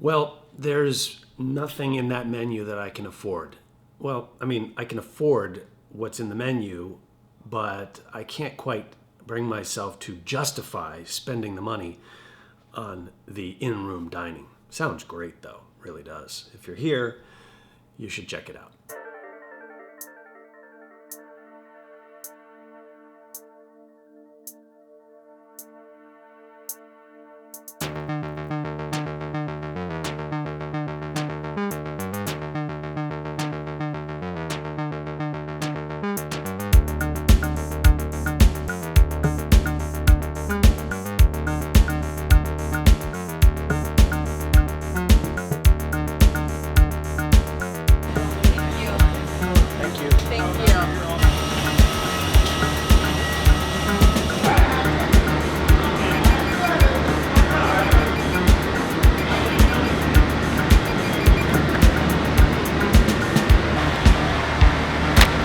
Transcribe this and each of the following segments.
Well, there's nothing in that menu that I can afford. Well, I mean, I can afford what's in the menu, but I can't quite bring myself to justify spending the money on the in-room dining. Sounds great, though. Really does. If you're here, you should check it out.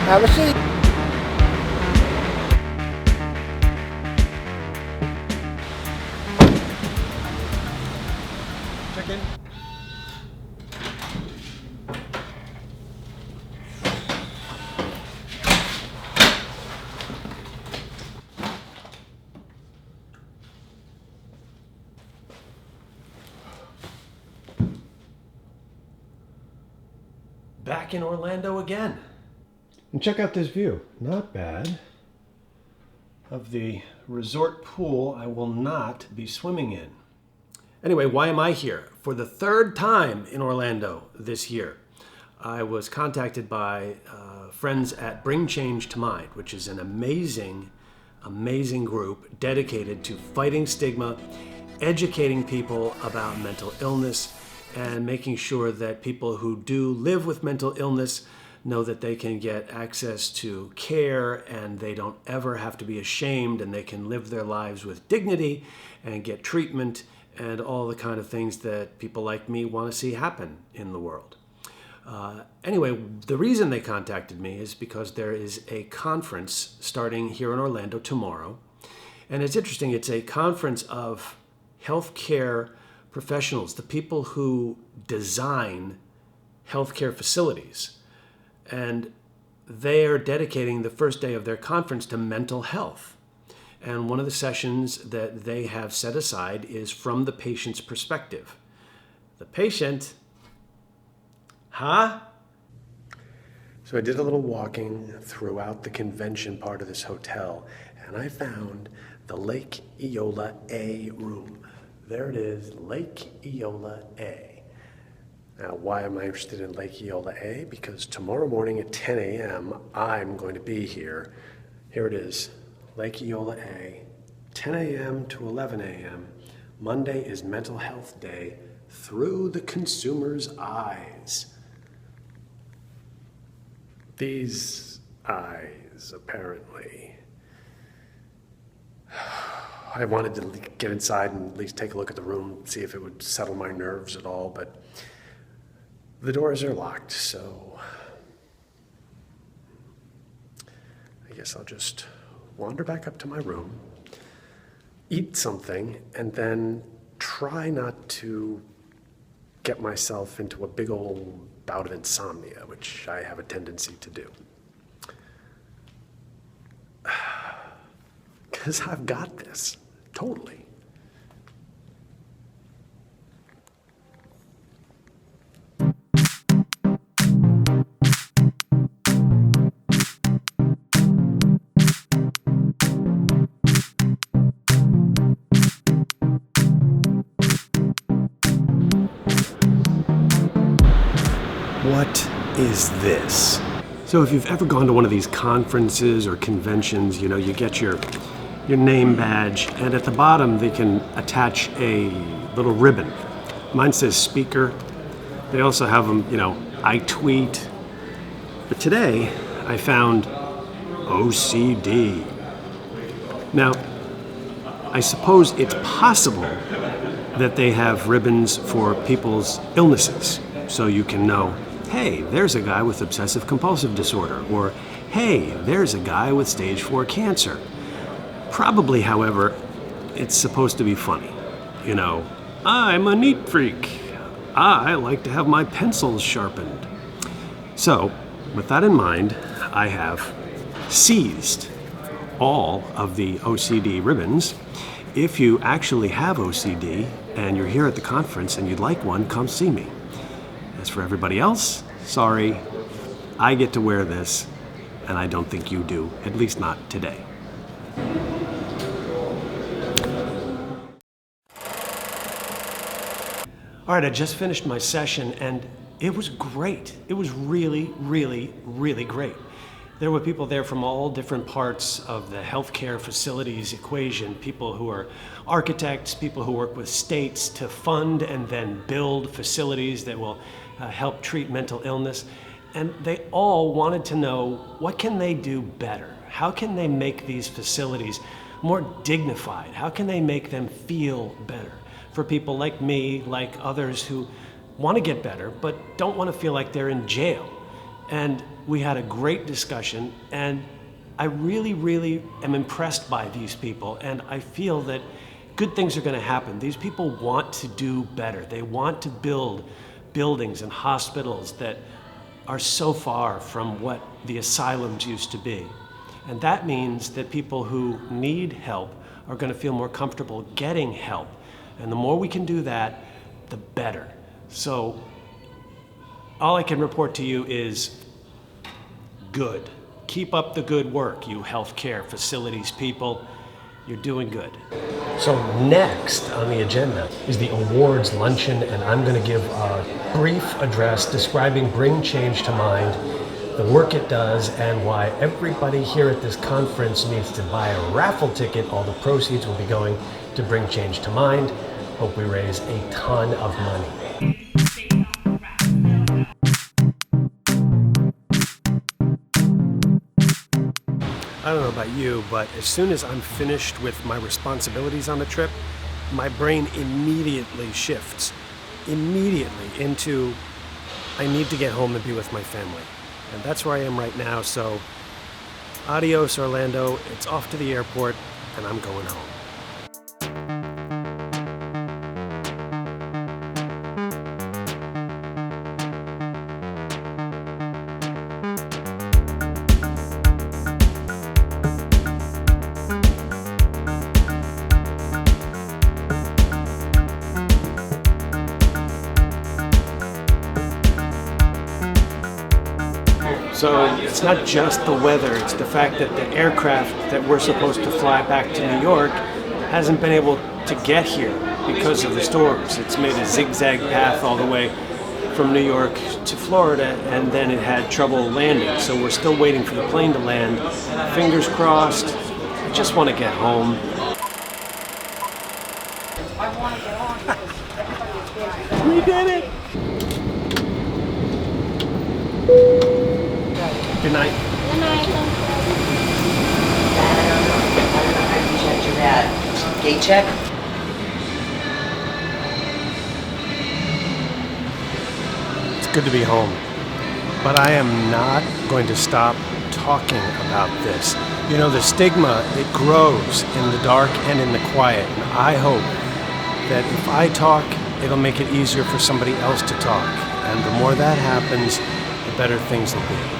Have a seat. Check in. Back in Orlando again. And check out this view. Not bad. Of the resort pool I will not be swimming in. Anyway, why am I here? For the third time in Orlando this year, I was contacted by friends at Bring Change to Mind, which is an amazing group dedicated to fighting stigma, educating people about mental illness, and making sure that people who do live with mental illness know that they can get access to care and they don't ever have to be ashamed, and they can live their lives with dignity and get treatment and all the kind of things that people like me want to see happen in the world. Anyway, the reason they contacted me is because there is a conference starting here in Orlando tomorrow. And it's interesting, it's a conference of healthcare professionals, the people who design healthcare facilities. And they are dedicating the first day of their conference to mental health. And one of the sessions that they have set aside is from the patient's perspective. The patient, huh? So I did a little walking throughout the convention part of this hotel, and I found the Lake Eola A room. There it is, Lake Eola A. Now, why am I interested in Lake Eola A? Because tomorrow morning at 10 a.m., I'm going to be here. Here it is, Lake Eola A, 10 a.m. to 11 a.m. Monday is Mental Health Day through the consumer's eyes. These eyes, apparently. I wanted to get inside and at least take a look at the room, see if it would settle my nerves at all, but the doors are locked, so I guess I'll just wander back up to my room, eat something, and then try not to get myself into a big old bout of insomnia, which I have a tendency to do. Because I've got this, totally. What is this? So if you've ever gone to one of these conferences or conventions, you get your name badge, and at the bottom they can attach a little ribbon. Mine says speaker. They also have them, I tweet. But today I found OCD. Now, I suppose it's possible that they have ribbons for people's illnesses, so you can know, hey, there's a guy with obsessive compulsive disorder, or hey, there's a guy with stage 4 cancer. Probably, however, it's supposed to be funny. I'm a neat freak. I like to have my pencils sharpened. So, with that in mind, I have seized all of the OCD ribbons. If you actually have OCD and you're here at the conference and you'd like one, come see me. As for everybody else, sorry, I get to wear this, and I don't think you do, at least not today. All right, I just finished my session and it was great. It was really, really, really great. There were people there from all different parts of the healthcare facilities equation, people who are architects, people who work with states to fund and then build facilities that will help treat mental illness. And they all wanted to know, what can they do better? How can they make these facilities more dignified? How can they make them feel better? For people like me, like others who want to get better, but don't want to feel like they're in jail. And we had a great discussion, and I really, really am impressed by these people, and I feel that good things are going to happen. These people want to do better. They want to build buildings and hospitals that are so far from what the asylums used to be. And that means that people who need help are going to feel more comfortable getting help. And the more we can do that, the better. So all I can report to you is good. Keep up the good work, you healthcare facilities people. You're doing good. So next on the agenda is the awards luncheon, and I'm going to give a brief address describing Bring Change to Mind, the work it does, and why everybody here at this conference needs to buy a raffle ticket. All the proceeds will be going to Bring Change to Mind. Hope we raise a ton of money. I don't know about you, but as soon as I'm finished with my responsibilities on the trip, my brain immediately shifts, into I need to get home and be with my family. And that's where I am right now, so adios, Orlando. It's off to the airport, and I'm going home. So it's not just the weather, it's the fact that the aircraft that we're supposed to fly back to New York hasn't been able to get here because of the storms. It's made a zigzag path all the way from New York to Florida, and then it had trouble landing. So we're still waiting for the plane to land. Fingers crossed. I just want to get home. We did it! Good night. Good night. Check that. Gate check. It's good to be home, but I am not going to stop talking about this. You know, the stigma, it grows in the dark and in the quiet, and I hope that if I talk, it'll make it easier for somebody else to talk, and the more that happens, the better things will be.